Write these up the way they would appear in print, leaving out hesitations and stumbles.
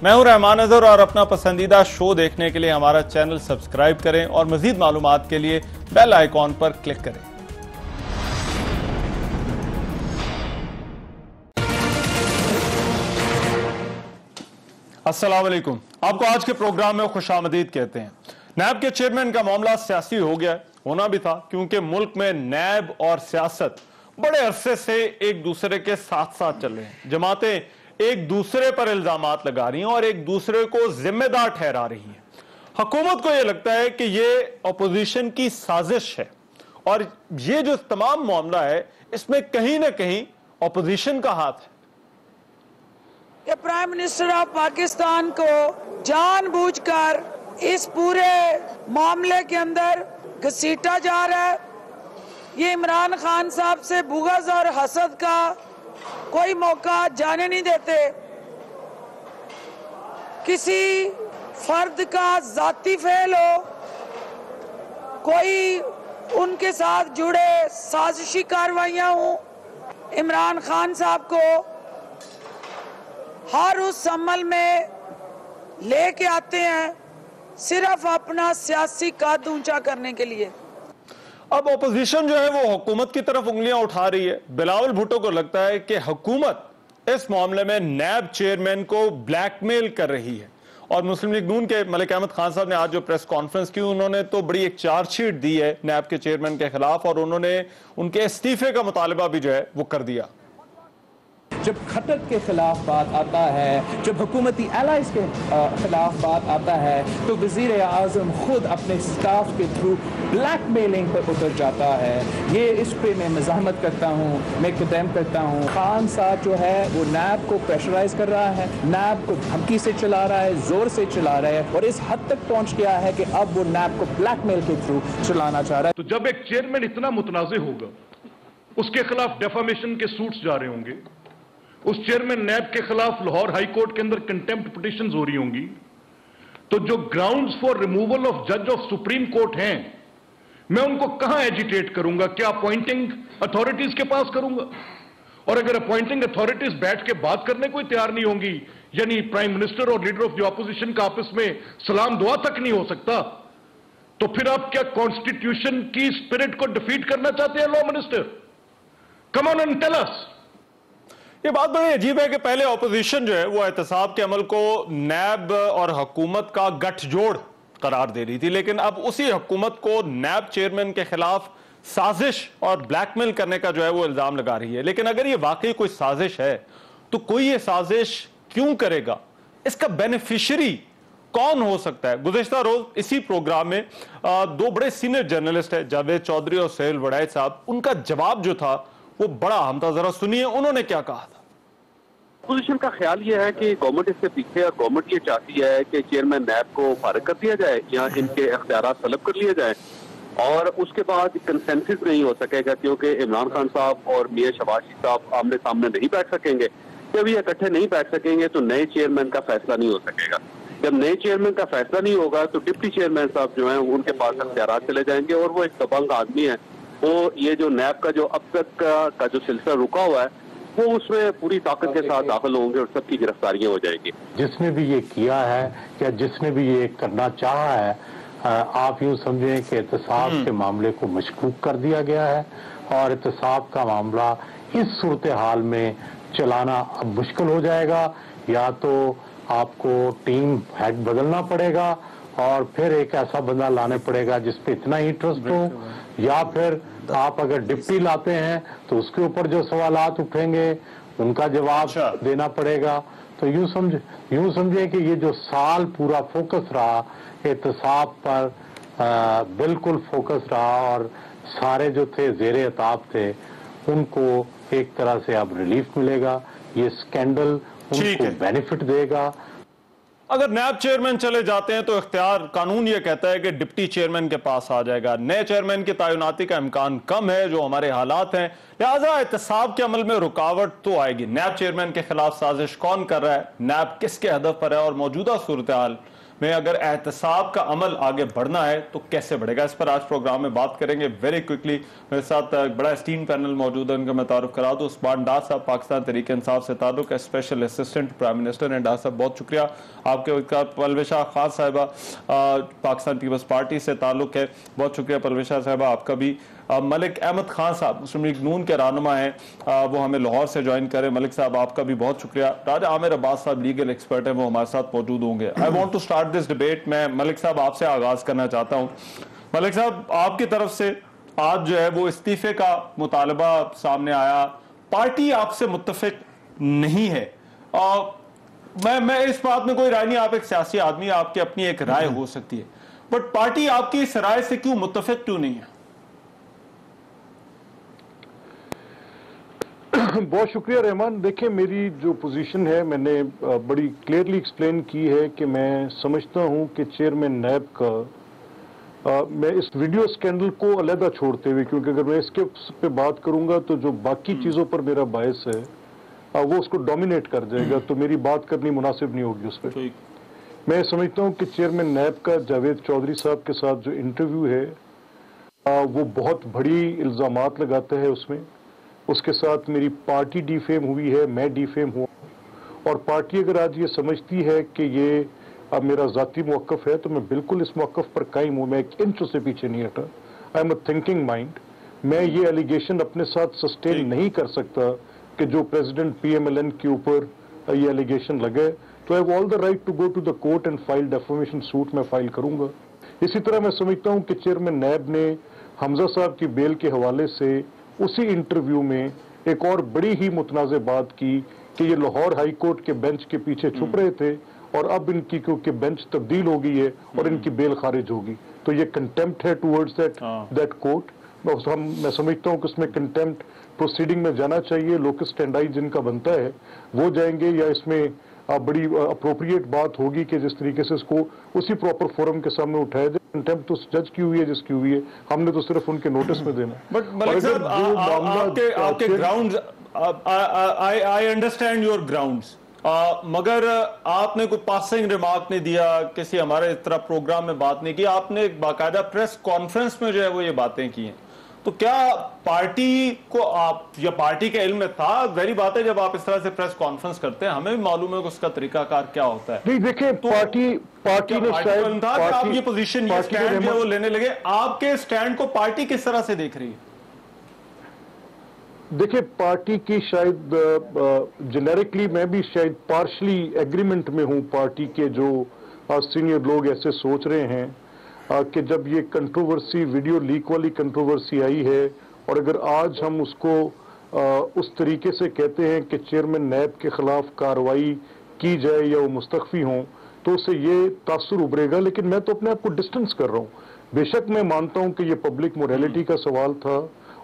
मैं हूं रहमान अजहर और अपना पसंदीदा शो देखने के लिए हमारा चैनल सब्सक्राइब करें और मजीद मालूमात के लिए बेल आइकॉन पर क्लिक करें। अस्सलाम वालेकुम, आपको आज के प्रोग्राम में खुशामदीद कहते हैं। नैब के चेयरमैन का मामला सियासी हो गया, होना भी था, क्योंकि मुल्क में नैब और सियासत बड़े अरसे से एक दूसरे के साथ साथ चल रहे हैं। जमातें एक दूसरे पर इल्जामात लगा रही हैं और एक दूसरे को जिम्मेदार ठहरा रही हैं। हुकूमत को यह लगता है कि यह अपोजिशन की साजिश है और ये जो तमाम मामला है इसमें कहीं ना कहीं अपोजिशन का हाथ है। कि प्राइम मिनिस्टर ऑफ पाकिस्तान को जानबूझकर इस पूरे मामले के अंदर घसीटा जा रहा है। ये इमरान खान साहब से बुग़्ज़ और हसद का कोई मौका जाने नहीं देते। किसी फर्द का जाती फेल हो, कोई उनके साथ जुड़े साजिशी कार्रवाइयां हों, इमरान खान साहब को हर उस अमल में लेके आते हैं सिर्फ अपना सियासी कद ऊंचा करने के लिए। अब अपोजिशन जो है वो हुकूमत की तरफ उंगलियां उठा रही है। बिलावल भुट्टो को लगता है कि हुकूमत इस मामले में नैब चेयरमैन को ब्लैकमेल कर रही है और मुस्लिम लीग नून के मलिक अहमद खान साहब ने आज जो प्रेस कॉन्फ्रेंस की, उन्होंने तो बड़ी एक चार्जशीट दी है नैब के चेयरमैन के खिलाफ और उन्होंने उनके इस्तीफे का मुतालबा भी जो है वो कर दिया। जब खट्टर के खिलाफ बात आता है, जब हुकूमती एलाइज के खिलाफ बात आता है, तो वजीर आज़म खुद अपने स्टाफ के थ्रू ब्लैकमेलिंग पर उतर जाता है। ये इस पे मैं मज़ाहमत करता हूँ, मैं कंडेम करता हूँ। खान साहब जो है वो नैब को प्रेशराइज कर रहा है, नैब को धमकी से चला रहा है, जोर से चला रहा है और इस हद तक पहुँच गया है कि अब वो नैब को ब्लैकमेल के थ्रू चलाना चाह रहा है। तो जब एक चेयरमैन इतना मुतनाज़ होगा, उसके खिलाफ डेफामेशन के सूट्स जा रहे होंगे, उस चेयरमैन नैब के खिलाफ लाहौर हाई कोर्ट के अंदर कंटेम्प्ट पिटीशंस हो रही होंगी, तो जो ग्राउंड्स फॉर रिमूवल ऑफ जज ऑफ सुप्रीम कोर्ट हैं, मैं उनको कहां एजिटेट करूंगा? क्या अपॉइंटिंग अथॉरिटीज के पास करूंगा? और अगर अपॉइंटिंग अथॉरिटीज बैठ के बात करने को तैयार नहीं होंगी, यानी प्राइम मिनिस्टर और लीडर ऑफ द ऑपोजिशन का आपस में सलाम दुआ तक नहीं हो सकता, तो फिर आप क्या कॉन्स्टिट्यूशन की स्पिरिट को डिफीट करना चाहते हैं? Law minister, come on and tell us. ये बात बड़ी अजीब है कि पहले ऑपोजिशन जो है वो एहतसाब के अमल को नैब और हुकूमत का गठजोड़ करार दे रही थी, लेकिन अब उसी हुकूमत को नैब चेयरमैन के खिलाफ साजिश और ब्लैकमेल करने का जो है वो इल्जाम लगा रही है। लेकिन अगर ये वाकई कोई साजिश है तो कोई ये साजिश क्यों करेगा? इसका बेनिफिशियरी कौन हो सकता है? गुज़िश्ता रोज इसी प्रोग्राम में दो बड़े सीनियर जर्नलिस्ट है, जावेद चौधरी और सोहेल वड़ैच साहब, उनका जवाब जो था वो बड़ा अहम था। जरा सुनिए उन्होंने क्या कहा था। अपोजिशन का ख्याल ये है कि गवर्नमेंट इससे पीछे और गवर्नमेंट ये चाहती है कि चेयरमैन नैब को फारिग कर दिया जाए या इनके इख्तियारात तलब कर लिए जाए और उसके बाद कंसेंसस नहीं हो सकेगा, क्योंकि इमरान खान साहब और मियां शहबाज शरीफ साहब आमने सामने नहीं बैठ सकेंगे। जब ये इकट्ठे नहीं बैठ सकेंगे तो नए चेयरमैन का फैसला नहीं हो सकेगा। जब नए चेयरमैन का फैसला नहीं होगा तो डिप्टी चेयरमैन साहब जो है उनके पास इख्तियारात चले जाएंगे और वो एक दबंग आदमी है, वो ये जो नैब का जो अब तक का जो सिलसिला रुका हुआ है वो उसमें पूरी ताकत के साथ दाखिल होंगे और सबकी गिरफ्तारियां हो जाएगी। जिसने भी ये किया है या जिसने भी ये करना चाहा है, आप यूं समझें कि एहतसाब के मामले को मशकूक कर दिया गया है और एहतसाब का मामला इस सूरत हाल में चलाना अब मुश्किल हो जाएगा। या तो आपको टीम हेड बदलना पड़ेगा और फिर एक ऐसा बंदा लाने पड़ेगा जिस पे इतना इंटरेस्ट हो, या फिर आप अगर डिप्टी लाते हैं तो उसके ऊपर जो सवालात उठेंगे उनका जवाब देना पड़ेगा। तो यूं समझे कि ये जो साल पूरा फोकस रहा एहतसाब पर, बिल्कुल फोकस रहा और सारे जो थे ज़ेरे अताब थे उनको एक तरह से अब रिलीफ मिलेगा। ये स्कैंडल उनको बेनिफिट देगा। अगर नैब चेयरमैन चले जाते हैं तो इख्तियार कानून यह कहता है कि डिप्टी चेयरमैन के पास आ जाएगा। नए चेयरमैन की तैनाती का इम्कान कम है, जो हमारे हालात हैं, लिहाजा एहतसाब के अमल में रुकावट तो आएगी। नैब चेयरमैन के खिलाफ साजिश कौन कर रहा है, नैब किसके हदफ पर है और मौजूदा सूरत हाल में अगर एहतसाब का अमल आगे बढ़ना है तो कैसे बढ़ेगा, इस पर आज प्रोग्राम में बात करेंगे। वेरी क्विकली मेरे साथ बड़ा एस्टीम पैनल मौजूद है, उनका मैं तारुफ करा दूं। उस्मान डार साहब पाकिस्तान तहरीक इंसाफ से ताल्लुक है, स्पेशल असिस्टेंट प्राइम मिनिस्टर हैं। डार साहब बहुत शुक्रिया आपके। परवेशा खान साहिबा पाकिस्तान पीपल्स पार्टी से ताल्लुक है, बहुत शुक्रिया परवेशा साहिबा आपका भी। मलिक अहमद खान साहब मुस्लिम लीग नून के रहनुमा हैं, वो हमें लाहौर से ज्वाइन करें। मलिक साहब आपका भी बहुत शुक्रिया। राजा आमिर अब्बास साहब लीगल एक्सपर्ट हैं, वो हमारे साथ मौजूद होंगे। I want to start this debate. मैं मलिक साहब आपसे आगाज करना चाहता हूं। मलिक साहब, आपकी तरफ से आज जो है वो इस्तीफे का मुतालबा सामने आया, पार्टी आपसे मुत्तफिक नहीं है। मैं इस बात में कोई राय नहीं, आप एक सियासी आदमी, आपकी अपनी एक राय हो सकती है, बट पार्टी आपकी इस राय से क्यों मुत्तफिक क्यों नहीं है? बहुत शुक्रिया रहमान। देखिए, मेरी जो पोजीशन है मैंने बड़ी क्लियरली एक्सप्लेन की है कि मैं समझता हूं कि चेयरमैन नैब का मैं इस वीडियो स्कैंडल को अलहदा छोड़ते हुए, क्योंकि अगर मैं इसके पे बात करूंगा तो जो बाकी चीजों पर मेरा बायस है वो उसको डोमिनेट कर जाएगा, तो मेरी बात करनी मुनासिब नहीं होगी उस पर। मैं समझता हूं कि चेयरमैन नैब का जावेद चौधरी साहब के साथ जो इंटरव्यू है वो बहुत बड़ी इल्जामात लगाता है उसमें। उसके साथ मेरी पार्टी डिफेम हुई है, मैं डिफेम हुआ, और पार्टी अगर आज ये समझती है कि ये अब मेरा जाती मौक़िफ़ है तो मैं बिल्कुल इस मौक़िफ़ पर कायम हूँ, मैं एक इंच से पीछे नहीं हटा। I am a thinking mind. मैं ये एलिगेशन अपने साथ सस्टेन नहीं कर सकता कि जो प्रेसिडेंट PMLN के ऊपर ये एलिगेशन लगे, तो I have all the right to go to the court and file defamation suit, मैं फाइल करूंगा। इसी तरह मैं समझता हूँ कि चेयरमैन नैब ने हमजा साहब की बेल के हवाले से उसी इंटरव्यू में एक और बड़ी ही मुतनाज़ बात की कि ये लाहौर हाई कोर्ट के बेंच के पीछे छुप रहे थे और अब इनकी क्योंकि बेंच तब्दील हो गई है और इनकी बेल खारिज होगी, तो ये कंटेम्प्ट है टुवर्ड्स दैट कोर्ट। मैं समझता हूँ कि उसमें कंटेम्प्ट प्रोसीडिंग में जाना चाहिए, लोकस स्टैंडाई जिनका बनता है वो जाएंगे, या इसमें बड़ी अप्रोप्रिएट बात होगी कि जिस तरीके से इसको उसी प्रॉपर फोरम के सामने उठाया जाए। कंटेम्प्ट तो जज की हुई है जिसकी हुई है, हमने तो सिर्फ उनके नोटिस में देना। बट मलिक साहब, आपके grounds, I understand your grounds, मगर आपने कोई पासिंग रिमार्क नहीं दिया, किसी हमारे इस तरह प्रोग्राम में बात नहीं की, आपने एक बाकायदा प्रेस कॉन्फ्रेंस में जो है वो ये बातें की हैं। तो क्या पार्टी को आप या पार्टी के इल्म में था? वही बात है, जब आप इस तरह से प्रेस कॉन्फ्रेंस करते हैं हमें भी मालूम है कि उसका तरीकाकार क्या होता है। नहीं, देखिए, तो पार्टी ने शायद था कि आप ये पोजीशन, ये स्टैंड जो वो लेने लगे, आपके स्टैंड को पार्टी किस तरह से देख रही है? देखिए, पार्टी की शायद जेनेरिकली मैं भी शायद पार्शली एग्रीमेंट में हूं। पार्टी के जो सीनियर लोग ऐसे सोच रहे हैं कि जब ये कंट्रोवर्सी, वीडियो लीक वाली कंट्रोवर्सी आई है, और अगर आज हम उसको उस तरीके से कहते हैं कि चेयरमैन नैब के खिलाफ कार्रवाई की जाए या वो मुस्तफ़ी हों, तो उससे ये तासुर उभरेगा। लेकिन मैं तो अपने आप को डिस्टेंस कर रहा हूँ। बेशक मैं मानता हूँ कि ये पब्लिक मोरालिटी का सवाल था,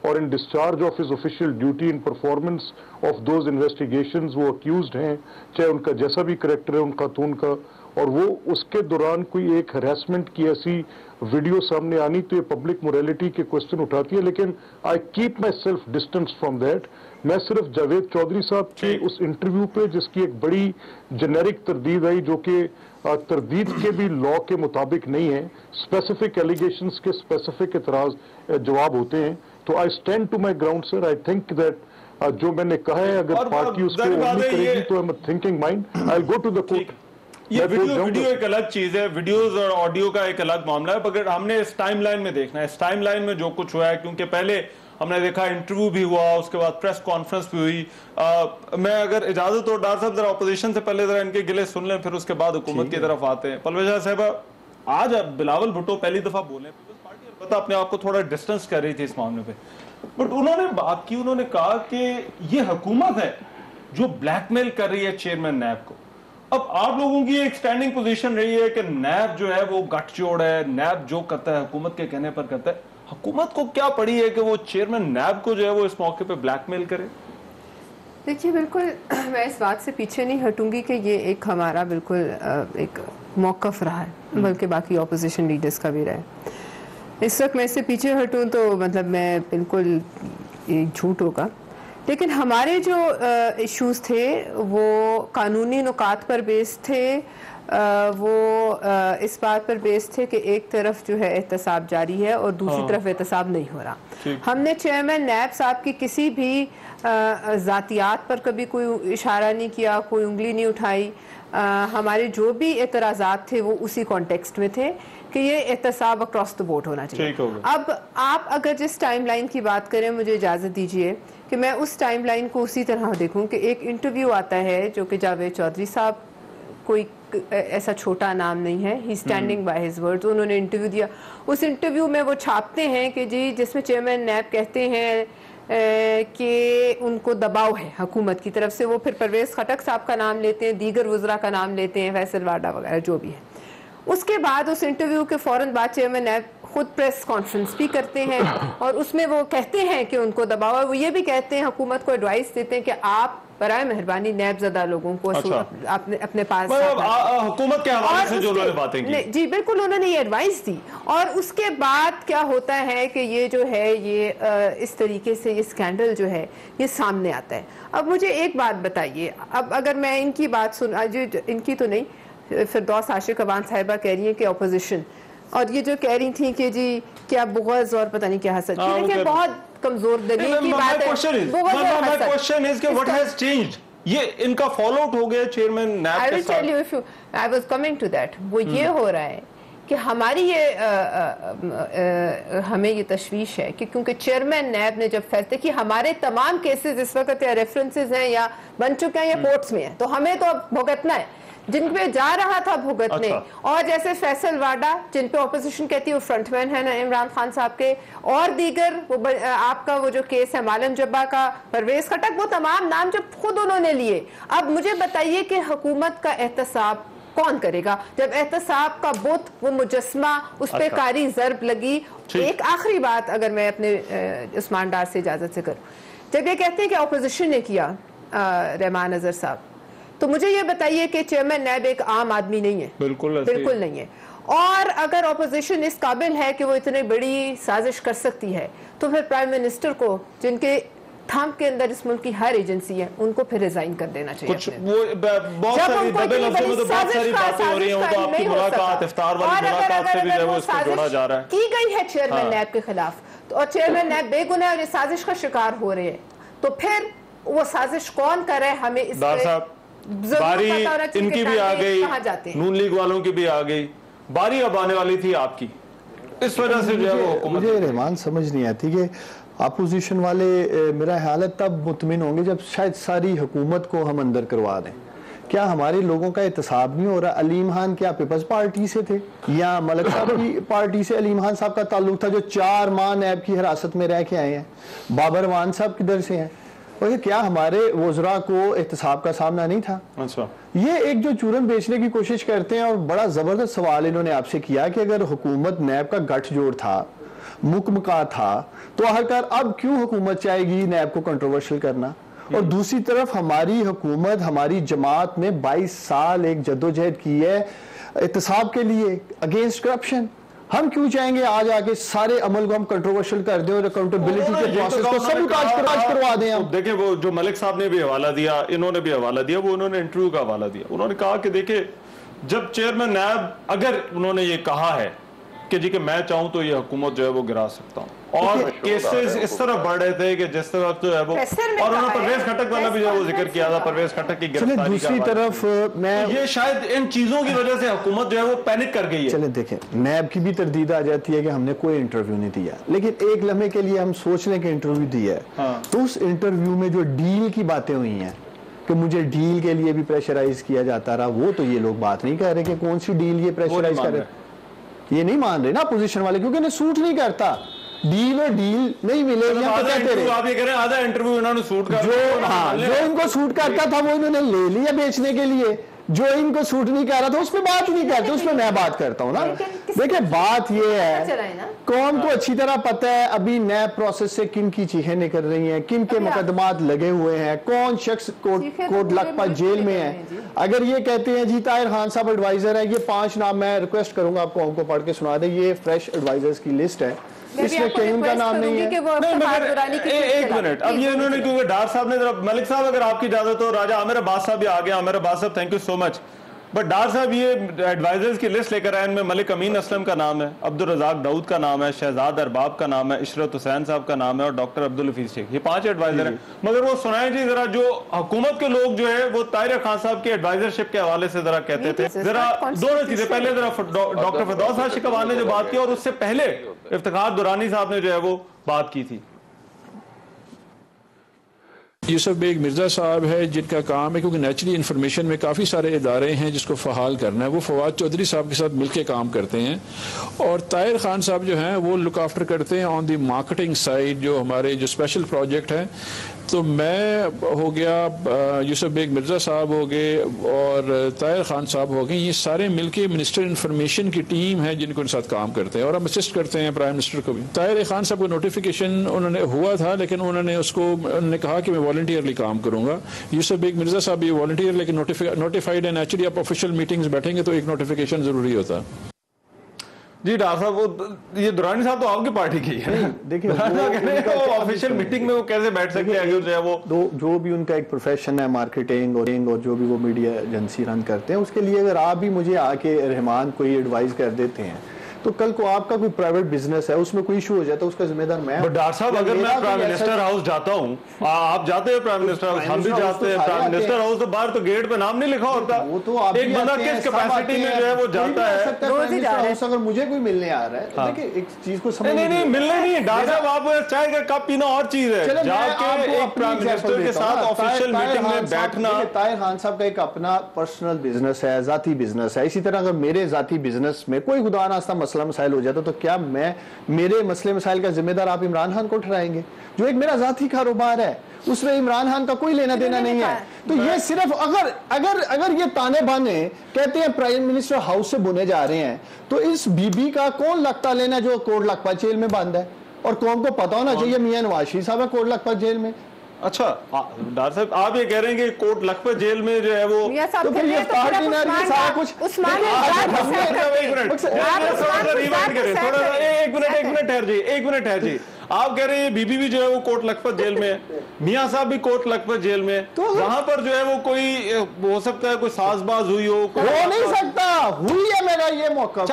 और इन discharge of his official duty in performance of those investigations वो अक्यूज्ड हैं, चाहे उनका जैसा भी करेक्टर है उन खातून का, और वो उसके दौरान कोई एक हरासमेंट की ऐसी वीडियो सामने आनी तो ये पब्लिक मोरालिटी के क्वेश्चन उठाती है। लेकिन I keep my self distance from that. मैं सिर्फ जावेद चौधरी साहब के उस इंटरव्यू पे, जिसकी एक बड़ी जेनेरिक तरदीद आई, जो कि तरदीद के भी लॉ के मुताबिक नहीं है, स्पेसिफिक एलिगेशंस के स्पेसिफिक एतराज जवाब होते हैं, तो I stand to my ground sir. I think that जो मैंने कहा है, अगर पार्टी उसको करेगी तो I am thinking mind, I go to the court. ये वीडियो एक अलग चीज है, वीडियोस और ऑडियो का एक अलग मामला है, मगर हमने इस टाइमलाइन में देखना है, इस टाइमलाइन में जो कुछ हुआ है, क्योंकि पहले हमने देखा इंटरव्यू भी हुआ, उसके बाद प्रेस कॉन्फ्रेंस भी हुई। मैं अगर इजाजत हो डार साहब, जरा ऑपोजिशन से पहले जरा इनके गिले सुन लें, फिर उसके बाद हुकूमत की तरफ आते हैं। परवेशा साहब, आज बिलावल भुट्टो पहली दफा बोले, पीपल्स पार्टी पता अपने आप को थोड़ा डिस्टेंस कर रही थी इस मामले पे, बट उन्होंने बात की, उन्होंने कहा कि ये हुकूमत है जो ब्लैकमेल कर रही है चेयरमैन नैब को। अब आप लोगों की एक स्टैंडिंग पोजीशन रही है कि नैब जो है वो गठजोड़ है, नैब जो करता है हुकूमत के कहने पर करता है। हुकूमत को क्या पड़ी है कि वो चेयरमैन नैब को जो है वो इस मौके पे ब्लैकमेल करे? देखिए, बिल्कुल मैं इस बात से पीछे नहीं हटूंगी कि ये एक हमारा बिल्कुल एक मौक़िफ़ रहा है, बल्कि बाकी ऑपोजिशन लीडर्स का भी रहा है। इस वक्त मैं इससे पीछे हटूं तो मतलब मैं बिल्कुल झूठ होगा। लेकिन हमारे जो इश्यूज थे वो कानूनी नुकात पर बेस्ड थे, वो इस बात पर बेस्ड थे कि एक तरफ जो है एहतसाब जारी है और दूसरी तरफ एहतसाब नहीं हो रहा। हमने चेयरमैन नैब साहब की किसी भी ज़ातियात पर कभी कोई इशारा नहीं किया, कोई उंगली नहीं उठाई। हमारे जो भी एतराज़ात थे वो उसी कॉन्टेक्स्ट में थे कि ये एहतसाब अक्रॉस द बोर्ड होना चाहिए। अब आप अगर जिस टाइमलाइन की बात करें, मुझे इजाज़त दीजिए कि मैं उस टाइमलाइन को उसी तरह देखूं कि एक इंटरव्यू आता है जो कि जावेद चौधरी साहब कोई ऐसा छोटा नाम नहीं है, ही स्टैंडिंग बाय हिज वर्ड्स, उन्होंने इंटरव्यू दिया। उस इंटरव्यू में वो छापते हैं कि जी जिसमें चेयरमैन नैब कहते हैं कि उनको दबाव है हुकूमत की तरफ से, वो फिर परवेज़ खटक साहब का नाम लेते हैं, दीगर वज़रा का नाम लेते हैं, फैसल वाडा वगैरह जो भी है। उसके बाद उस इंटरव्यू के फ़ौरन बाद चेयरमैन नैब खुद प्रेस कॉन्फ्रेंस भी करते हैं और उसमें वो कहते हैं कि उनको दबाव है। वो ये भी कहते हैं, हुकूमत को एडवाइस देते हैं कि आप बराए मेहरबानी नैबज़दा लोगों को अपने पास हुकूमत के हवाले से जो उन्होंने बातें की, जी बिल्कुल उन्होंने ये एडवाइस दी। और उसके बाद क्या होता है कि ये जो है ये इस तरीके से ये स्कैंडल जो है ये सामने आता है। अब मुझे एक बात बताइए, अब अगर मैं इनकी बात सुन, इनकी तो नहीं, फिरदौस आशिक अवान साहिबा कह रही हैं कि अपोजिशन, और ये जो कह रही थी कि जी क्या बुग़्ज़ और पता नहीं क्या हसद, देखिए बहुत कमजोर दलील की बात है। क्वेश्चन इज कि व्हाट हैज चेंज्ड, ये इनका फॉलो आउट हो गया chairman NAB I will tell you if you, I was coming to that. वो ये हो रहा है कि हमारी ये हमें ये तशवीश है कि क्योंकि चेयरमैन नैब ने जब फैसले कि हमारे तमाम केसेस इस वक्त या रेफरेंसेस हैं या बन चुके हैं या कोर्ट्स में हैं, तो हमें तो अब भुगतना है जिन पे जा रहा था भुगतने। और जैसे फैसल वाडा जिन पे ऑपोजिशन कहती है वो फ्रंटमैन है ना इमरान खान साहब के, और दीगर वो आपका वो जो केस है मालम जब्बा का, परवेज खटक, वो तमाम नाम जब खुद उन्होंने लिए। अब मुझे बताइए कि हुकूमत का एहतसाब कौन करेगा जब एहतसाब का बुत, वो मुजस्मा, उस पे कारी ज़र्ब लगी। एक आखिरी बात अगर मैं अपने उस्मान डार से इजाजत से करूं, जब ये कहते हैं कि ऑपोजिशन ने किया रहमान अजहर साहब, तो मुझे ये बताइए कि चेयरमैन नैब एक आम आदमी नहीं है, बिल्कुल नहीं है। और अगर ऑपोजिशन इस काबिल है कि वो इतनी बड़ी साजिश कर सकती है, तो फिर प्राइम मिनिस्टर को, जिनके थंब के अंदर इस मुल्क की हर एजेंसी है, उनको फिर रिजाइन कर देना चाहिए। कुछ वो बहुत सारी डबल लफ्ज़ों में तो बहुत सारी बातें हो रही हैं, वो तो आपकी मुलाकात, इफ्तार वाली मुलाकात से भी जो है इसको जोड़ा जा रहा है, की गई है चेयरमैन नैब के खिलाफ, तो और चेयरमैन नैब बेगुनाह और साजिश का शिकार हो रहे हैं, तो फिर वो साजिश कौन कर रहा है, हमें इस बारी इनकी भी आ गई, नून लीग वालों की भी आ गई, बारी अब आने वाली थी आपकी। इस वजह से जो है वो मुझे रहमान समझ नहीं आती कि अपोजिशन वाले मेरा ख्याल है तब मुतमिन होंगे जब शायद सारी हुकूमत को हम अंदर करवा दें। क्या हमारे लोगों का एहतसाब नहीं हो रहा? अलीम खान क्या पीपल्स पार्टी से थे या मलिक साहब की पार्टी से अलीम खान साहब का ताल्लुक था जो 4 माह नैब की हिरासत में रह के आए हैं? बाबर वान साहब किधर से हैं? और क्या हमारे वज़रा को एहतसाब का सामना नहीं था? अच्छा, ये एक जो चूरन बेचने की कोशिश करते हैं। और बड़ा जबरदस्त सवाल इन्होंने आपसे किया कि अगर हुकूमत नैब का गठजोड़ था, मुकमका था, तो आखिरकार अब क्यों हुकूमत चाहेगी नैब को कंट्रोवर्शियल करना? और दूसरी तरफ हमारी हुकूमत, हमारी जमात ने 22 साल एक जद्दोजहद की है एहतसाब के लिए अगेंस्ट करप्शन। हम क्यों चाहेंगे आज आके सारे अमल को हम कंट्रोवर्शियल कर दें और अकाउंटेबिलिटी के प्रोसेस को सबूताज करवा दें हम? देखिए वो जो मलिक साहब ने भी हवाला दिया, इन्होंने भी हवाला दिया, वो उन्होंने इंटरव्यू का हवाला दिया। उन्होंने कहा कि देखिए जब चेयरमैन नैब, अगर उन्होंने ये कहा है कि जी कि मैं चाहूं तो ये हुकूमत जो है वो गिरा सकता हूं, और केसेस इस तरह बढ़ रहे थे कि जिस तरह जो है वो, और उन्होंने परवेज खटक वाला भी जो वो जिक्र किया था, परवेज खटक की गिरफ्तारी। दूसरी तरफ मैं ये शायद इन चीजों की वजह से हुकूमत जो है वो पैनिक कर गई है। चले देखें, नैब की भी तरदीद आ जाती है कि हमने कोई इंटरव्यू नहीं दिया, लेकिन एक लम्हे के लिए हम सोच लें कि इंटरव्यू दिया है, तो उस इंटरव्यू में जो डील की बातें हुई हैं कि मुझे डील के लिए भी प्रेशराइज किया जाता रहा, वो तो ये लोग बात नहीं कर रहे कि कौन सी डील ये प्रेशराइज कर रहे, ये नहीं मान रहे ना पोजीशन वाले, क्योंकि इन्हें सूट नहीं करता। डील और डील नहीं मिलेगी, आप ये कह रहे हैं आधा इंटरव्यू इन्होंने सूट कर, जो इनको सूट करता था वो इन्होंने ले लिया बेचने के लिए, जो इनको सूट नहीं कर रहा था उस पर बात नहीं करते, उस पर मैं बात करता हूँ ना। देखिए बात ये है, कौम को अच्छी तरह पता है अभी नए प्रोसेस से किन की चीखें निकल रही हैं, किन के मुकदमात लगे हुए हैं, कौन शख्स कोट लखपत जेल में है। अगर ये कहते हैं जी ताहिर खान साहब एडवाइजर है, ये 5 नाम मैं रिक्वेस्ट करूंगा आपको पढ़ के सुना दे, ये फ्रेश एडवाइजर्स की लिस्ट है, इसमें कहीं उनका नाम नहीं है। नहीं मगर एक मिनट, अब ये इन्होंने क्योंकि डार साहब ने जरा, मलिक साहब अगर आपकी इजाजत हो, राजा आमिर अब्बास साहब भी आ गया, आमिर अब्बास साहब thank you so much. But Dar साहब ये एडवाइजर्स की लिस्ट लेकर आए, इनमें मलिक अमीन असलम का नाम है, अब्दुल रज़ाक दाऊद का नाम है, शहजाद अरबाब का नाम है, इशरत हुसैन साहब का नाम है और डॉक्टर अब्दुल हफीज शेख, ये 5 एडवाइजर हैं। मगर वो सुनाए जी जरा, जो हुकूमत के लोग जो है वो ताहिर खान साहब की एडवाइजरशिप के हवाले से जरा कहते थे, जरा दोनों चीजें, पहले जरा डॉक्टर फिरदौस आशिकवान ने जो बात की और उससे पहले इफ्तिखार दुरानी साहब ने जो है वो बात की थी। यूसुफ बेग मिर्ज़ा साहब है जिनका काम है, क्योंकि नेचुरली इन्फॉर्मेशन में काफ़ी सारे इदारे हैं जिसको फ़हाल करना है, वो फवाद चौधरी साहब के साथ मिलकर काम करते हैं। और ताहिर खान साहब जो हैं वो लुक आफ्टर करते हैं ऑन दी मार्केटिंग साइड, जो हमारे जो स्पेशल प्रोजेक्ट हैं। तो मैं हो गया, यूसुफ बेग मिर्ज़ा साहब हो गए और ताहिर खान साहब हो गए, ये सारे मिलके मिनिस्टर इन्फॉर्मेशन की टीम है जिनको उनके साथ काम करते हैं और हम असिस्ट करते हैं प्राइम मिनिस्टर को भी। ताहिर खान साहब को नोटिफिकेशन उन्होंने हुआ था, लेकिन उन्होंने कहा कि मैं वॉलंटियरली काम करूंगा। यूसुफ बेग मिर्ज़ा साहब भी वॉलंटियर लेकिन नोटिफाइड है। नेचुरली आप ऑफिशियल मीटिंग्स बैठेंगे तो एक नोटिफिकेशन जरूरी होता है। जी डॉक्टर साहब, वो ये दुरानी साहब तो आपकी पार्टी की है। देखिए ऑफिशियल मीटिंग में वो कैसे बैठ सकते हैं, जो है वो जो भी उनका एक प्रोफेशन है मार्केटिंग और जो भी वो मीडिया एजेंसी रन करते हैं, उसके लिए अगर आप भी मुझे आके रहमान कोई एडवाइस कर देते हैं तो कल को आपका कोई प्राइवेट बिजनेस है उसमें कोई इशू हो जाता है, उसका जिम्मेदार मैं। डॉक्टर साहब, अगर मैं प्राइम मिनिस्टर हाउस जाता हूँ, आप जाते हैं प्राइम मिनिस्टर हाउस, हम भी जाते हैं प्राइम मिनिस्टर हाउस, तो बाहर तो गेट पे नाम नहीं लिखा होता। वो तो आप एक बंदा किस कैपेसिटी में जो है वो जाता है। अगर मुझे कोई मिलने आ रहा है, देखिए एक चीज को समझ नहीं मिलने नहीं, डॉक्टर साहब आप चाय का कप पीना और चीज है, जाके एक प्राइम मिनिस्टर के साथ ऑफिशियल मीटिंग में बैठना। ताहिर खान साहब का एक अपना पर्सनल बिजनेस है, जाती बिजनेस है। इसी तरह अगर मेरे जाती बिजनेस में कोई खुदा नास्ता मसला मसाइल हो जाता तो क्या मेरे मसले मसाइल का जिम्मेदार आप इमरान खान को ठहराएंगे? जो एक मेरा जाती कारोबार है उसमें इमरान खान का कोई लेना देना नहीं है। तो ये सिर्फ अगर ये ताने बाने कहते हैं प्राइम मिनिस्टर हाउस से बुने जा रहे हैं, तो इस बीबी का कौन लगता लेना जो कोट लखपत जेल में बंद है? और कौन को पता होना चाहिए मियां नवाज शरीफ साहब है कोट लखपत जेल में। अच्छा डॉक्टर साहब, आप ये कह रहे हैं कि कोट लखपत जेल में जो है वो, तो फिर ये पार्टी ने सारा कुछ एक मिनट ठहर जी। आप कह रहे हैं बीबी भी जो है वो कोट लखपत जेल में है, मियां साहब भी कोट लखपत जेल में है, तो वहां पर जो है वो कोई हो सकता है कोई साजबाज हुई हो नहीं सकता, हुई है मेरा ये मौका।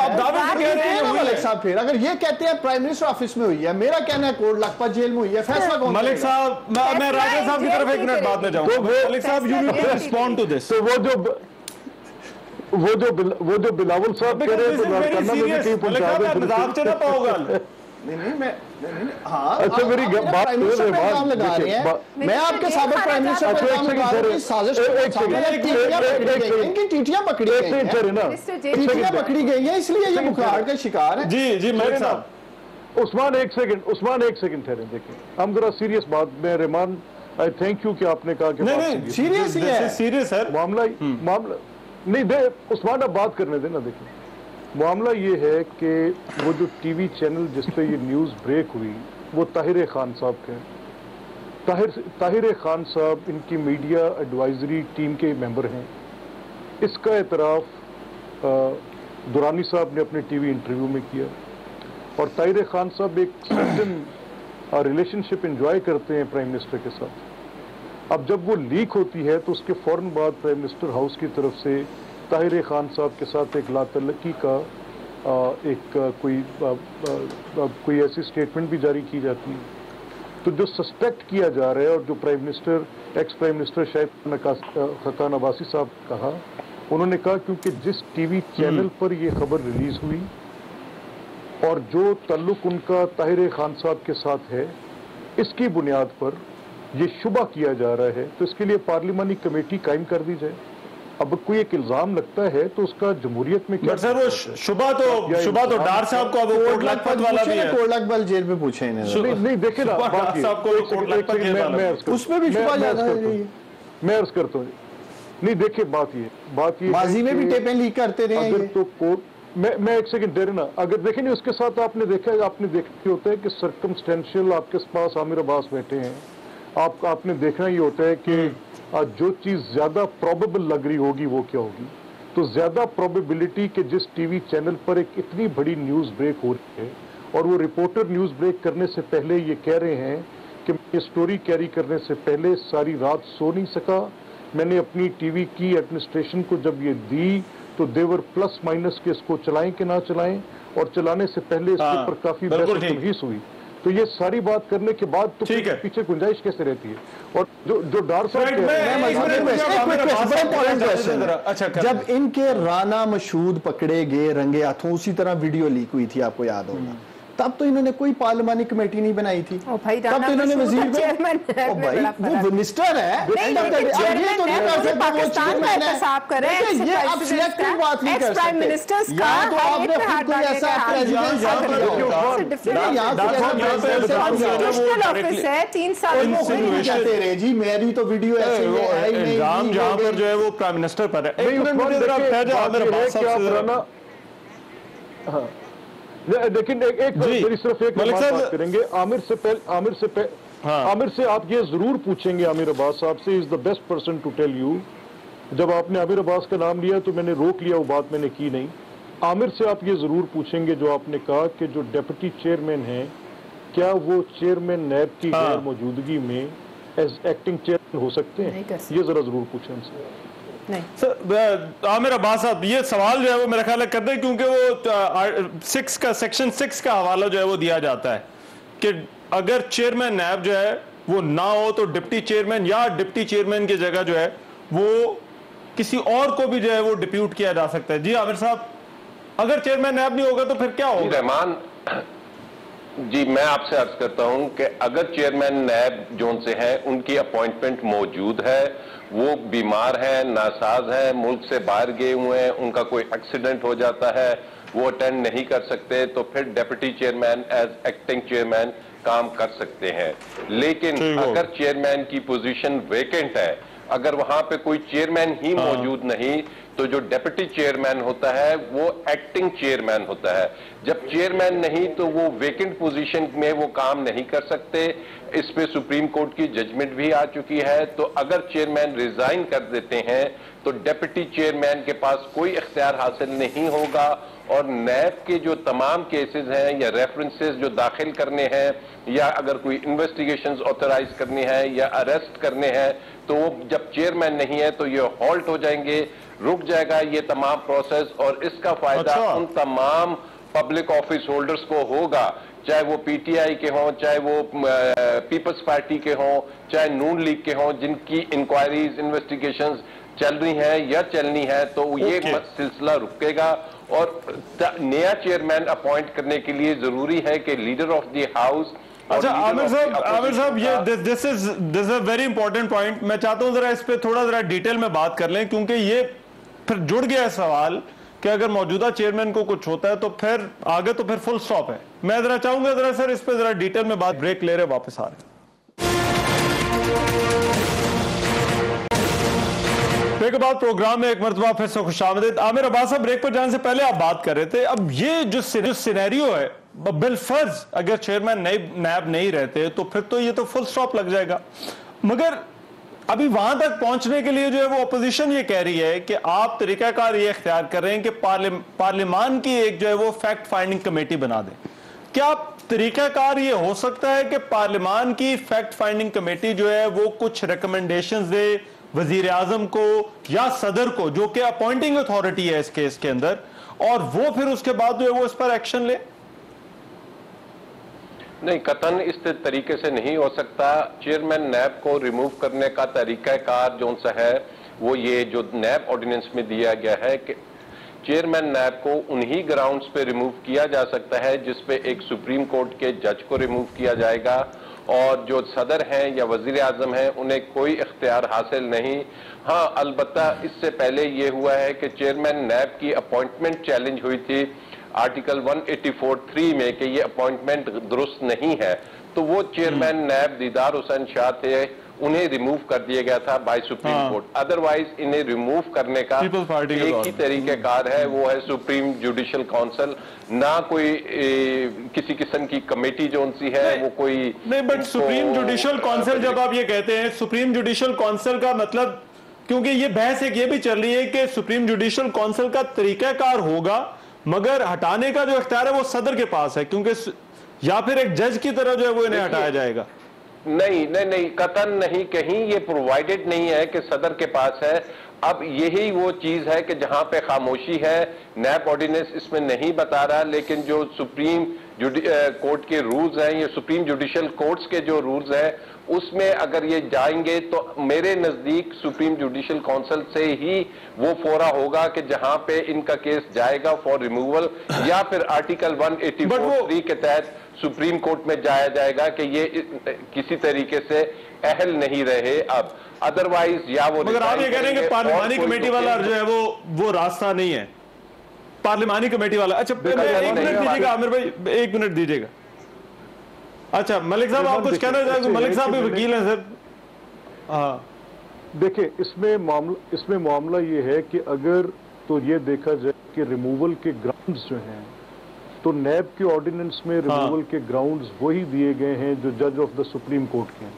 मलिक साहब फिर अगर ये कहते हैं प्राइम मिनिस्टर ऑफिस में हुई है, मेरा कहना है कोट लखपत जेल में हुई है, फैसला कौन? मलिक साहब, मैं राजा साहब की तरफ एक मिनट बाद में जाऊंगा। Malik sahab, you need to respond to this. तो वो जो बिलावल साहब कह रहे हैं, अच्छा मेरी बात मैं आपके साबिक प्राइम मिनिस्टर इनकी टीटियां पकड़ी गई है, इसलिए ये बुखार का शिकार है। जी मलिक साहब। उस्मान एक सेकंड ठहरे, देखिए हम जरा सीरियस बात में, रहमान आई थैंक यू कि आपने कहा कि सीरियस है मामला नहीं दे उस्मान, अब बात करने देना। देखिए मामला ये है कि वो जो टीवी चैनल जिस पे ये न्यूज़ ब्रेक हुई वो ताहिर खान साहब के ताहिर खान साहब इनकी मीडिया एडवाइजरी टीम के मेंबर हैं। इसका एतराफ़ दुरानी साहब ने अपने टीवी इंटरव्यू में किया और ताहिर खान साहब एक सर्टन रिलेशनशिप एंजॉय करते हैं प्राइम मिनिस्टर के साथ। अब जब वो लीक होती है तो उसके फ़ौरन बाद प्राइम मिनिस्टर हाउस की तरफ से ताहिर खान साहब के साथ एक लातल्लकी का कोई ऐसी स्टेटमेंट भी जारी की जाती है। तो जो सस्पेक्ट किया जा रहा है और जो prime minister ex prime minister शायद खकान अब्बासी साहब कहा, उन्होंने कहा क्योंकि जिस टीवी चैनल पर ये खबर रिलीज हुई और जो ताल्लुक उनका ताहिर खान साहब के साथ है, इसकी बुनियाद पर ये शुबा किया जा रहा है, तो इसके लिए पार्लिमानी कमेटी कायम कर दी जाए। अब कोई एक इल्जाम लगता है तो उसका जमहूरियत में क्या सर, वो शुबा तो डार साहब को अब कोट लखपत वाला भी है, कोट लखपत जेल में पूछे नहीं देखे ना उसमें भी शुबा ज्यादा है। मैं अर्ज करता हूँ, नहीं देखे बात ये माजी में भी टेपें लीक करते रहे अगर तो कोर्ट मैं एक सेकंड देर ना, अगर देखें नहीं उसके साथ आपने देखा होता है कि सर्कमस्टेंशियल आपके पास आमिर अब्बास बैठे हैं, आपने देखना ये होता है कि जो चीज ज्यादा प्रोबेबल लग रही होगी वो क्या होगी। तो ज्यादा प्रोबेबिलिटी कि जिस टीवी चैनल पर एक इतनी बड़ी न्यूज ब्रेक हो रही है और वो रिपोर्टर न्यूज़ ब्रेक करने से पहले ये कह रहे हैं कि ये स्टोरी कैरी करने से पहले सारी रात सो नहीं सका। मैंने अपनी टीवी की एडमिनिस्ट्रेशन को जब ये दी तो देवर प्लस माइनस के इसको चलाएं कि ना चलाएं, और चलाने से पहले इसके ऊपर काफी बहस हुई। तो ये सारी बात करने के बाद तो पीछे गुंजाइश कैसे रहती है? और जो डार साहब जब इनके राना मशहूद पकड़े गए रंगे हाथों, उसी तरह वीडियो लीक हुई थी, आपको याद होगा, तब तो इन्होंने कोई पार्लिमानी कमेटी नहीं बनाई थी। तब तो इन्होंने वजीर वो मिनिस्टर है, जी मेरी तो वीडियो इल्जाम जहाँ पर जो है वो प्राइम मिनिस्टर पर है। लेकिन एक मेरी सिर्फ एक बात करेंगे। आमिर से आप ये जरूर पूछेंगे, आमिर अब्बास साहब से, is the best person to tell you. जब आपने आमिर अब्बास का नाम लिया तो मैंने रोक लिया, वो बात मैंने की नहीं। आमिर से आप ये जरूर पूछेंगे जो आपने कहा कि जो डेप्यूटी चेयरमैन हैं, क्या वो चेयरमैन नैब की गैर मौजूदगी में एज एक्टिंग चेयरमैन हो सकते हैं? ये जरा जरूर पूछें उनसे। आमिर अब्बास साहब, ये सवाल जो है वो मेरा ख्याल है करते हैं, क्योंकि वो सेक्शन 6 का हवाला जो है वो दिया जाता है कि अगर चेयरमैन नैब जो है वो ना हो तो डिप्टी चेयरमैन या डिप्टी चेयरमैन की जगह जो है वो किसी और को भी जो है वो डिप्यूट किया जा सकता है। जी आमिर साहब, अगर चेयरमैन नैब नहीं होगा तो फिर क्या होगा? रहमान जी, मैं आपसे अर्ज करता हूं कि अगर चेयरमैन नैब जोन से है, उनकी अपॉइंटमेंट मौजूद है, वो बीमार हैं, नासाज हैं, मुल्क से बाहर गए हुए हैं, उनका कोई एक्सीडेंट हो जाता है, वो अटेंड नहीं कर सकते, तो फिर deputy chairman as acting chairman काम कर सकते हैं। लेकिन अगर चेयरमैन की पोजीशन वेकेंट है, अगर वहां पे कोई चेयरमैन ही मौजूद नहीं, तो जो डेप्यूटी चेयरमैन होता है वो एक्टिंग चेयरमैन होता है। जब चेयरमैन नहीं तो वो वेकेंट पोजीशन में वो काम नहीं कर सकते। इस पे सुप्रीम कोर्ट की जजमेंट भी आ चुकी है। तो अगर चेयरमैन रिजाइन कर देते हैं तो डेप्यूटी चेयरमैन के पास कोई इख्तियार हासिल नहीं होगा, और नैब के जो तमाम केसेस हैं या रेफरेंसेस जो दाखिल करने हैं, या अगर कोई इन्वेस्टिगेशंस ऑथराइज करनी है या अरेस्ट करने हैं, तो वो जब चेयरमैन नहीं है तो ये हॉल्ट हो जाएंगे, रुक जाएगा ये तमाम प्रोसेस। और इसका फायदा उन तमाम पब्लिक ऑफिस होल्डर्स को होगा, चाहे वो पीटीआई के हों, चाहे वो पीपल्स पार्टी के हों, चाहे नून लीग के हों, जिनकी इंक्वायरीज इन्वेस्टिगेशंस चल रही हैं या चलनी है, तो ये सिलसिला रुकेगा। और नया चेयरमैन अपॉइंट करने के लिए जरूरी है कि लीडर ऑफ द हाउस। अच्छा आमिर साहब, ये this is a very important point. मैं चाहता हूं जरा इस पे थोड़ा जरा डिटेल में बात कर लें, क्योंकि ये फिर जुड़ गया है सवाल कि अगर मौजूदा चेयरमैन को कुछ होता है तो फिर आगे तो फिर फुल स्टॉप है। मैं जरा चाहूंगा जरा सर इस पे जरा डिटेल में बात, ब्रेक ले रहे वापस आ रहे हैं। ब्रेक के बाद प्रोग्राम में एक मरतबा फिर से खुशामदीद। आमिर अब्बास साहब, ब्रेक पर जाने से पहले आप बात कर रहे थे, अब ये जो सिनेरियो है, बिलफर्ज अगर चेयरमैन नैब नहीं रहते तो फिर तो ये तो फुल स्टॉप लग जाएगा। मगर अभी वहां तक पहुंचने के लिए जो है वो अपोजिशन ये कह रही है कि आप तरीकाकार ये इख्तियार कर रहे हैं कि पार्लियामान की एक जो है वो फैक्ट फाइंडिंग कमेटी बना दें। क्या तरीकाकार ये हो सकता है कि पार्लियामान की फैक्ट फाइंडिंग कमेटी जो है वो कुछ रिकमेंडेशंस दे वजीर आजम को या सदर को, जो कि अपॉइंटिंग अथॉरिटी है इस केस के अंदर, और वो फिर उसके बाद जो है वो इस पर एक्शन ले? नहीं, कतन इस तरीके से नहीं हो सकता। चेयरमैन नैब को रिमूव करने का तरीकाकार जो सा है वो ये जो नैब ऑर्डिनेंस में दिया गया है कि चेयरमैन नैब को उन्हीं ग्राउंड्स पे रिमूव किया जा सकता है जिस पे एक सुप्रीम कोर्ट के जज को रिमूव किया जाएगा, और जो सदर हैं या वजीर आजम हैं उन्हें कोई इख्तियार हासिल नहीं। हाँ, अलबत्ता इससे पहले ये हुआ है कि चेयरमैन नैब की अपॉइंटमेंट चैलेंज हुई थी आर्टिकल 184(3) में कि ये अपॉइंटमेंट दुरुस्त नहीं है, तो वो चेयरमैन नैब दीदार हुसैन शाह थे, उन्हें रिमूव कर दिया गया था बाय सुप्रीम कोर्ट। अदरवाइज इन्हें रिमूव करने का एक ही तरीक़ाकार है, वो है सुप्रीम जुडिशल काउंसिल, ना कोई किसी किस्म की कमेटी जो उनसी है वो कोई नहीं। बट सुप्रीम जुडिशल काउंसिल, जब आप ये कहते हैं सुप्रीम जुडिशल काउंसिल का मतलब, क्योंकि ये बहस एक ये भी चल रही है कि सुप्रीम जुडिशल काउंसिल का तरीकाकार होगा, मगर हटाने का जो इख्तियार है वो सदर के पास है, क्योंकि या फिर एक जज की तरह जो है वो इन्हें हटाया जाएगा? नहीं, कतन नहीं, कहीं ये प्रोवाइडेड नहीं है कि सदर के पास है। अब यही वो चीज है कि जहां पे खामोशी है, नैब ऑर्डिनेंस इसमें नहीं बता रहा, लेकिन जो सुप्रीम कोर्ट के रूल्स हैं, ये सुप्रीम जुडिशियल कोर्ट्स के जो रूल्स हैं, उसमें अगर ये जाएंगे तो मेरे नजदीक सुप्रीम जुडिशियल काउंसिल से ही वो फोरा होगा कि जहां पे इनका केस जाएगा फॉर रिमूवल, या फिर आर्टिकल 184(3) के तहत सुप्रीम कोर्ट में जाया जाएगा कि ये किसी तरीके से अहल नहीं रहे अब, अदरवाइज या वो। मगर आप ये कह रहे हैं कि पार्लिमानी कमेटी वाला जो है वो रास्ता नहीं है, पार्लिमानी कमेटी वाला। अच्छा, एक मिनट दीजिएगा आमिर भाई, 1 मिनट दीजिएगा। अच्छा, मलिक साहब आप कुछ कहना चाहेंगे? मलिक साहब भी वकील हैं सर। हाँ, देखिए, इसमें मामला ये है कि अगर तो ये देखा जाए कि रिमूवल के ग्राउंड्स जो हैं, तो नैब के ऑर्डिनेंस में रिमूवल के ग्राउंड्स वही दिए गए हैं जो जज ऑफ द सुप्रीम कोर्ट के हैं।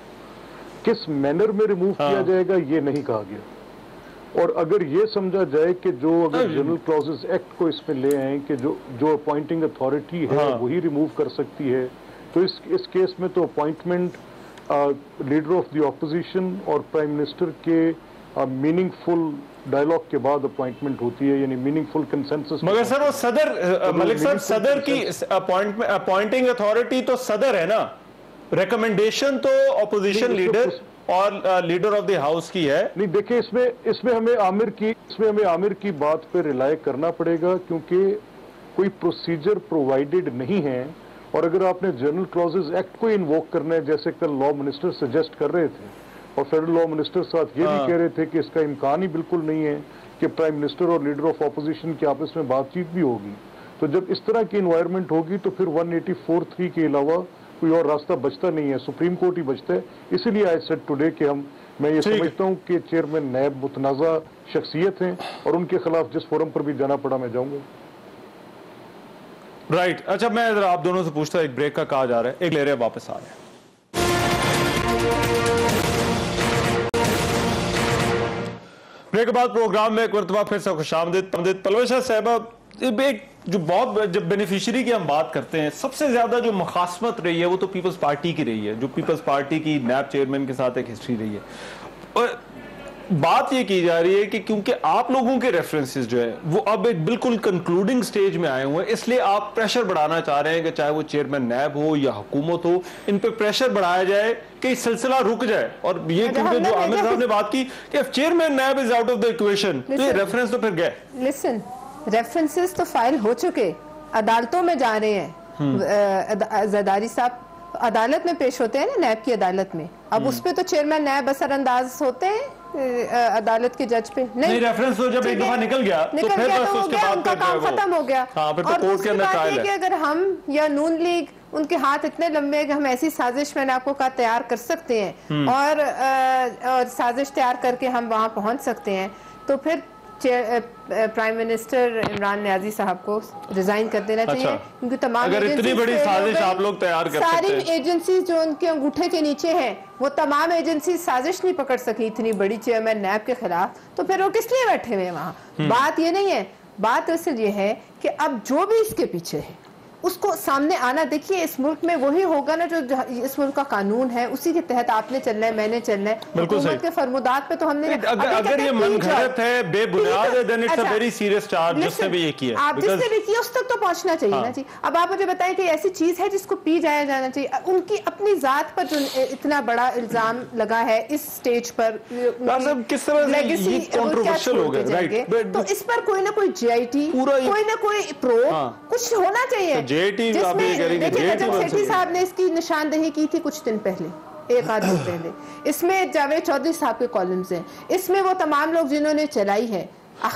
किस मैनर में रिमूव किया जाएगा ये नहीं कहा गया। और अगर ये समझा जाए कि जो अगर जनरल क्लॉजेस एक्ट को इसमें ले आए कि जो अपॉइंटिंग अथॉरिटी है वही रिमूव कर सकती है, तो इस केस में तो appointment leader of the opposition और प्राइम मिनिस्टर के मीनिंगफुल डायलॉग के बाद अपॉइंटमेंट होती है, यानी मीनिंगफुल कंसेंसस। मगर सर वो सदर, मलिक साहब, सदर की अपॉइंटिंग अथॉरिटी तो सदर है ना, रिकमेंडेशन तो ऑपोजिशन लीडर और लीडर ऑफ द हाउस की है। नहीं, देखिए, इसमें हमें आमिर की बात पे रिलाय करना पड़ेगा, क्योंकि कोई प्रोसीजर प्रोवाइडेड नहीं है। और अगर आपने जनरल क्लॉजेस एक्ट को इन्वोक करना है, जैसे कल लॉ मिनिस्टर सजेस्ट कर रहे थे और फेडरल लॉ मिनिस्टर साथ ये भी कह रहे थे कि इसका इम्कान ही बिल्कुल नहीं है कि प्राइम मिनिस्टर और लीडर ऑफ ऑपोजिशन की आपस में बातचीत भी होगी, तो जब इस तरह की इन्वायरमेंट होगी तो फिर 184(3) के अलावा कोई और रास्ता बचता नहीं है, सुप्रीम कोर्ट ही बचता है। इसीलिए आई सेड टुडे कि मैं ये समझता हूँ कि चेयरमैन नैब मुतनाज़ा शख्सियत हैं और उनके खिलाफ जिस फोरम पर भी जाना पड़ा मैं जाऊंगा। राइट। अच्छा, मैं जरा आप दोनों से पूछता हूं, एक ब्रेक का कहा जा रहा है, एक ले रहे हैं, वापस आ रहे हैं। ब्रेक के बाद प्रोग्राम में एक मरतबा फिर से खुशामदीद। पलवेश साहबा, एक जो बहुत, जब बेनिफिशियरी की हम बात करते हैं, सबसे ज्यादा जो मुखासमत रही है वो तो पीपल्स पार्टी की रही है, जो पीपल्स पार्टी की नैब चेयरमैन के साथ एक हिस्ट्री रही है। और बात ये की जा रही है कि क्योंकि आप लोगों के रेफरेंसेस जो है वो अब एक बिल्कुल कंक्लूडिंग स्टेज में आए हुए हैं, इसलिए आप प्रेशर बढ़ाना चाह रहे हैं कि चाहे वो चेयरमैन नैब हो या हुकूमत हो, इन पे प्रेशर बढ़ाया जाए कि सिलसिला रुक जाए। और ये क्योंकि जो आमिर साहब ने बात की कि chairman NAB is out of the equation, तो ये रेफरेंस तो फिर गए। लिसन, रेफरेंसेस तो फाइल हो चुके, अदालतों में जा रहे हैं। जरदारी साहब अदालत में पेश होते हैं ना, नैब की अदालत में। अब उस पे तो चेयरमैन नैब असर अंदाज होते हैं अदालत के जज पे। नहीं, रेफरेंस तो जब एक दफा निकल गया तो फिर बस उसके बाद उनका काम खत्म हो गया। हाँ, फिर तो कोर्ट के अंदर ट्रायल है। कि अगर हम या नून लीग, उनके हाथ इतने लंबे हैं कि हम ऐसी साजिश, मैंने आपको कहा, तैयार कर सकते हैं और साजिश तैयार करके हम वहां पहुंच सकते हैं, तो फिर प्राइम मिनिस्टर इमरान नियाजी साहब को रिजाइन कर देना चाहिए। क्योंकि तमाम अगर इतनी बड़ी साजिश आप लोग तैयार कर सकते हैं, सारी एजेंसीज जो उनके अंगूठे के नीचे हैं, वो तमाम एजेंसी साजिश नहीं पकड़ सकी इतनी बड़ी चेयरमैन नैब के खिलाफ, तो फिर वो किस लिए बैठे हुए वहां? बात ये नहीं है, बात असल ये है कि अब जो भी इसके पीछे है उसको सामने आना। देखिए, इस मुल्क में वही होगा ना जो इस मुल्क का कानून है, उसी के तहत आपने चलना है, मैंने चलना है। हुकूमत के फरमुदात पे तो हमने, अगर ये मनगढ़ंत है, बेबुनियाद है, then it's a very serious charge. जिसने भी ये किया, आप जिसने भी किया उस तक तो पहुंचना चाहिए ना जी। अब आप मुझे बताएं कि ऐसी चीज है जिसको पी जाया जाना चाहिए। उनकी अपनी जात पर जो इतना बड़ा इल्जाम लगा है इस स्टेज पर, किस तरह से कंट्रोवर्शियल हो गए, तो इस पर कोई ना कोई JIT, कोई ना कोई प्रो कुछ होना चाहिए। सेठी साहब ने इसकी निशानदेही की थी कुछ दिन पहले, एक आध दिन पहले। इसमें जावेद चौधरी साहब के कॉलम्स हैं, इसमें वो तमाम लोग जिन्होंने चलाई है।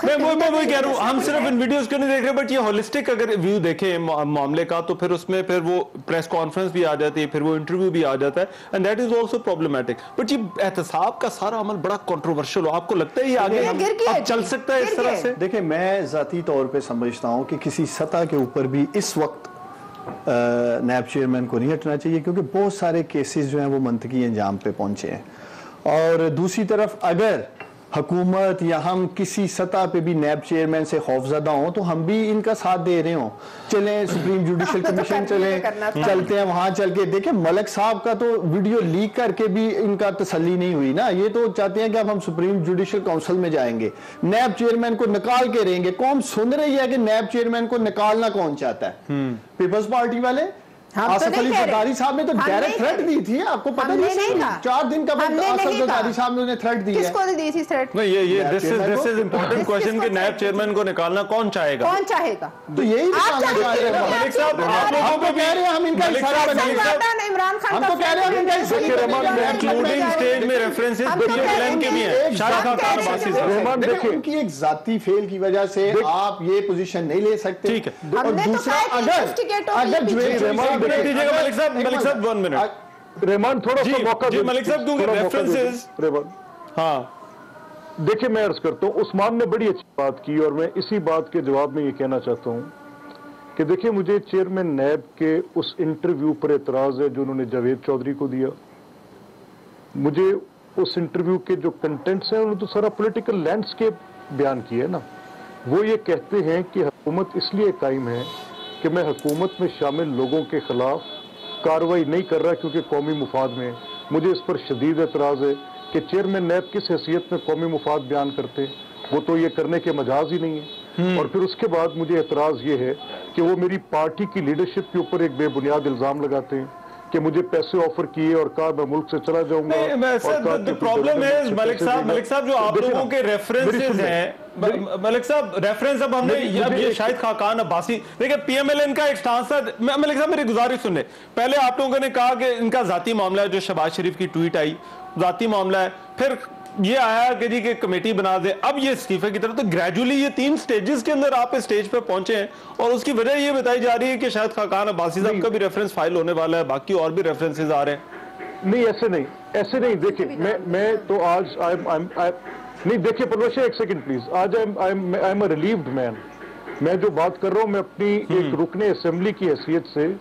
मैं वही कह रहा हूँ, हम सिर्फ इन वीडियोस को नहीं देख रहे, बट ये होलिस्टिक अगर व्यू देखें मामले का, तो फिर उसमें फिर वो प्रेस कॉन्फ्रेंस भी आ जाती है, फिर वो इंटरव्यू भी आ जाता है, and that is also problematic. But ये एहतसाब का सारा अमल बड़ा कंट्रोवर्शियल हो, आपको लगता है ये आगे चल सकता है इस तरह से? देखिए, मैं जाती तौर पे समझता हूँ कि किसी सतह के ऊपर भी इस वक्त नैब चेयरमैन को नहीं हटना चाहिए, क्योंकि बहुत सारे केसेस जो हैं वो मंतकी अंजाम पे पहुंचे हैं। और दूसरी तरफ अगर हुकूमत या हम किसी सतह पे भी नैब चेयरमैन से खौफजदा हों तो हम भी इनका साथ दे रहे हों, चलें सुप्रीम जुडिशल कमीशन चलते हैं, वहां चल के देखें। मलिक साहब का तो वीडियो लीक करके भी इनका तसल्ली नहीं हुई ना, ये तो चाहते हैं कि अब हम सुप्रीम जुडिशल काउंसिल में जाएंगे, नैब चेयरमैन को निकाल के रहेंगे। कौन सुन रही है कि नैब चेयरमैन को निकालना कौन चाहता है? पीपल्स पार्टी वाले। आसिफ अली जरदारी साहब ने तो डायरेक्ट थ्रेट दी थी, आपको पता नहीं? 4 दिन का आसिफ जरदारी साहब ने थ्रेट दी है। किसको दी थी थ्रेट? नहीं, ये दिस इज इंपॉर्टेंट क्वेश्चन कि नैब चेयरमैन को निकालना कौन चाहेगा? कौन चाहेगा? तो यही निकालना चाह रहे हैं मलिक साहब। आप लोगों को कह रहे हैं हम इनका इशारा बनेंगे, इमरान खान हम तो कह रहे हैं हम इनका इंक्लूडिंग स्टेज में रेफरेंसेस पीएमएलएन के भी हैं। शाहिद खान अब्बासी साहब, देखिए उनकी एक जाती फेल की वजह से आप ये पोजीशन नहीं ले सकते। ठीक है। और दूसरा अगर मलिक साहब 1 मिनट। रहमान थोड़ा सा मौका जी मलिक साहब दूंगे रेफरेंसेस। हाँ देखिए, मैं अर्ज करता हूँ, उस्मान ने बड़ी अच्छी बात की और मैं इसी बात के जवाब में ये कहना चाहता हूँ कि देखिए, मुझे चेयरमैन नैब के उस इंटरव्यू पर एतराज है जो उन्होंने जावेद चौधरी को दिया। मुझे उस इंटरव्यू के जो कंटेंट्स हैं उन्होंने तो सारा पॉलिटिकल लैंडस्केप बयान किया है ना। वो ये कहते हैं कि हुकूमत इसलिए कायम है कि मैं हुकूमत में शामिल लोगों के खिलाफ कार्रवाई नहीं कर रहा क्योंकि कौमी मुफाद में। मुझे इस पर शदीद एतराज है कि चेयरमैन नैब किस हैसियत में कौमी मुफाद बयान करते हैं, वो तो ये करने के मजाज ही नहीं है। और फिर उसके बाद मुझे एतराज ये है कि वो मेरी पार्टी की लीडरशिप के ऊपर एक बेबुनियाद इल्जाम लगाते हैं कि मुझे पैसे ऑफर किए और कहा मैं मुल्क से चला जाऊंगा। प्रॉब्लम है मलिक साहब जो आप लोगों के रेफरेंसेस हैं, मलिक साहब रेफरेंस अब हमने ये शाहिद खान अब्बासी, देखिए पीएमएलएन का एक स्टांस था। मलिक साहब मेरी गुजारिश सुन ले, पहले आप लोगों ने कहा कि इनका जाती मामला है, जो शहबाज शरीफ की ट्वीट आई जाती मामला है, फिर ये आया कि जी कि कमेटी बना दे, अब ये इस्तीफे की तरफ। तो ग्रेजुअली ये 3 स्टेजेस के अंदर आप इस स्टेज पे पहुंचे हैं और उसकी वजह ये बताई जा रही है कि शायद खान अब्बासी साहब का भी रेफरेंस फाइल होने वाला है, बाकी और भी रेफरेंसेस आ रहे हैं। नहीं ऐसे नहीं देखिए, मैं तो आज नहीं, देखिए परवेश एक सेकंड प्लीज, आज I am a relieved man. मैं जो बात कर रहा हूं मैं अपनी एक रुकने असेंबली की हैसियत से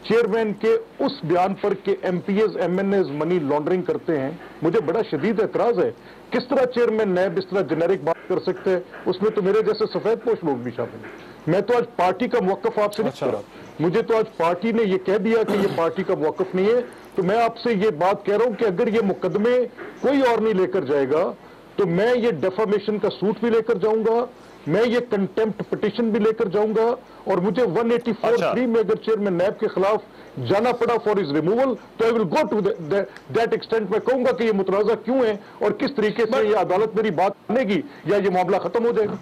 चेयरमैन के उस बयान पर कि एमपीएस एमएनएस मनी लॉन्ड्रिंग करते हैं, मुझे बड़ा शदीद एतराज है। किस तरह चेयरमैन नैब इस तरह जेनेरिक बात कर सकते हैं? उसमें तो मेरे जैसे सफेद पोश लोग भी शामिल हैं। मैं तो आज पार्टी का मौकफ आपसे नहीं करा, मुझे तो आज पार्टी ने ये कह दिया कि ये पार्टी का मौकफ नहीं है। तो मैं आपसे ये बात कह रहा हूं कि अगर ये मुकदमे कोई और नहीं लेकर जाएगा तो मैं ये डेफामेशन का सूट भी लेकर जाऊंगा, मैं ये कंटेम्प्ट पिटीशन भी लेकर जाऊंगा और मुझे 184(3) में अगर चेयरमैन नैब के खिलाफ जाना पड़ा फॉर इज रिमूवल तो I will go to that extent. मैं कहूंगा कि ये मुतनाज़ा क्यों है और किस तरीके से ये अदालत मेरी बात मानेगी या ये मामला खत्म हो जाएगा।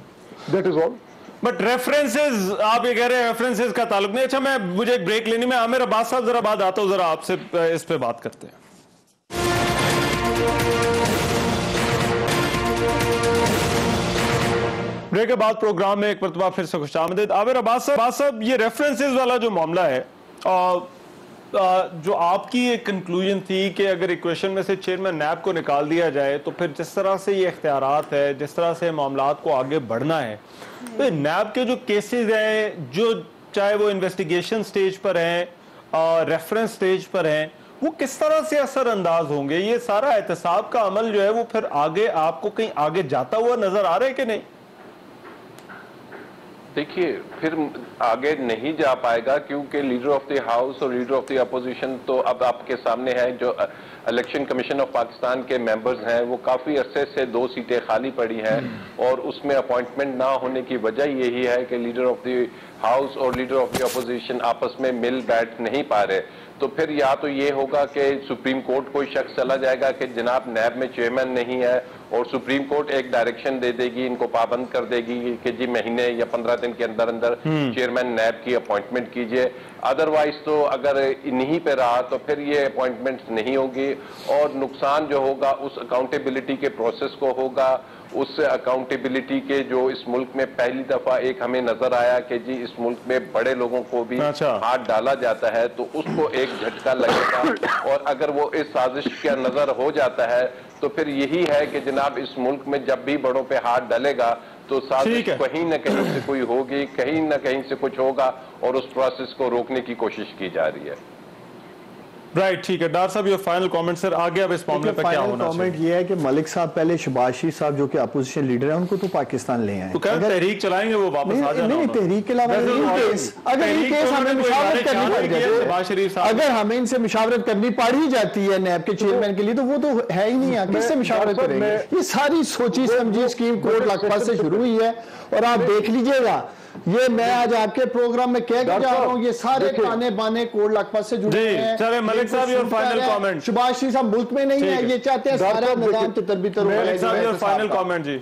That is all. But references आप ये कह रहे हैं रेफरेंसेस का ताल्लुक नहीं। अच्छा, मुझे एक ब्रेक लेनी में आमिर अब्बास साहब जरा बाद आता हूं, जरा आपसे इस पे बात करते हैं। ब्रेक के बाद प्रोग्राम में एक मरतबा फिर से खुशामदीद। आमिर अब्बास साहब, ये रेफरेंसेस वाला जो मामला है, जो आपकी एक कंक्लूजन थी कि अगर इक्वेशन में से चेयरमैन नैब को निकाल दिया जाए तो फिर जिस तरह से ये इख्तियारात है, जिस तरह से मामलात को आगे बढ़ना है, तो नैब के जो केसेस हैं, जो चाहे वो इन्वेस्टिगेशन स्टेज पर हैं, रेफरेंस स्टेज पर हैं, वो किस तरह से असरअंदाज होंगे? ये सारा एहतसाब का अमल जो है वो फिर आगे आपको कहीं आगे जाता हुआ नजर आ रहा है कि नहीं? देखिए, फिर आगे नहीं जा पाएगा क्योंकि लीडर ऑफ द हाउस और लीडर ऑफ द अपोजिशन तो अब आपके सामने है। जो इलेक्शन कमीशन ऑफ पाकिस्तान के मेंबर्स हैं वो काफी अरसे से 2 सीटें खाली पड़ी हैं और उसमें अपॉइंटमेंट ना होने की वजह यही है कि लीडर ऑफ द हाउस और लीडर ऑफ द अपोजिशन आपस में मिल बैठ नहीं पा रहे। तो फिर या तो ये होगा कि सुप्रीम कोर्ट कोई शख्स चला जाएगा कि जनाब नैब में चेयरमैन नहीं है और सुप्रीम कोर्ट एक डायरेक्शन दे देगी, इनको पाबंद कर देगी कि जी महीने या 15 दिन के अंदर अंदर चेयरमैन नैब की अपॉइंटमेंट कीजिए। अदरवाइज तो अगर इन्हीं पे रहा तो फिर ये अपॉइंटमेंट्स नहीं होगी और नुकसान जो होगा उस अकाउंटेबिलिटी के प्रोसेस को होगा। उस अकाउंटेबिलिटी के जो इस मुल्क में पहली दफा एक हमें नजर आया कि जी इस मुल्क में बड़े लोगों को भी हाथ डाला जाता है तो उसको एक झटका लगेगा और अगर वो इस साजिश का नजर हो जाता है तो फिर यही है कि जनाब इस मुल्क में जब भी बड़ों पे हाथ डालेगा तो साजिश कहीं न कहीं से कोई होगी, कहीं न कहीं से कुछ होगा और उस प्रोसेस को रोकने की कोशिश की जा रही है। राइट, ठीक है। डार साहब ये फाइनल कमेंट सर, आगे अब इस मामले पर क्या होना चाहिए? कमेंट ये है कि मलिक साहब पहले शहबाज शरीफ साहब जो कि अपोजिशन लीडर है उनको तो पाकिस्तान ले आए। तो क्या तहरीक चलाएंगे वो वापस आ जाना? नहीं, तहरीक के अलावा अगर ये केस हमें मुशावरत करनी पड़ जाती, अगर हमें इनसे मुशावरत करनी पड़ ही जाती है नैब के चेयरमैन के लिए, तो वो तो है ही नहीं, किससे मुशावरत करेंगे? ये सारी सोची समझी स्कीम कोर्ट लखपत से शुरू हुई है और आप देख लीजिएगा, ये मैं आज आपके प्रोग्राम में कह के जा रहा हूँ, ये सारे ताने बाने कोर्ट लखपत से जुड़े हैं। चले मलिक साहब और फाइनल कमेंट। शहबाज शरीफ साहब मुल्क में नहीं है, ये चाहते हैं सारा निजाम तितर-बितर हो जाए। मलिक साहब और फाइनल कमेंट जी।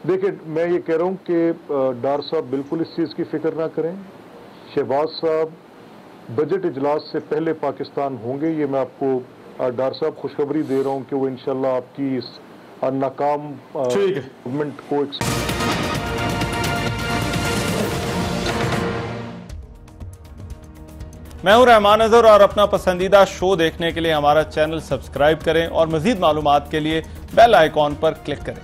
देखिए, मैं ये कह रहा हूँ कि डार साहब बिल्कुल इस चीज की फिक्र ना करें। शहबाज साहब बजट इजलास से पहले पाकिस्तान होंगे, ये मैं आपको डार साहब खुशखबरी दे रहा हूँ कि वो इंशाल्लाह आपकी इस नाकाम गवर्नमेंट को मैं हूं रहमान अजहर और अपना पसंदीदा शो देखने के लिए हमारा चैनल सब्सक्राइब करें और मजीद मालूमात के लिए बेल आइकॉन पर क्लिक करें।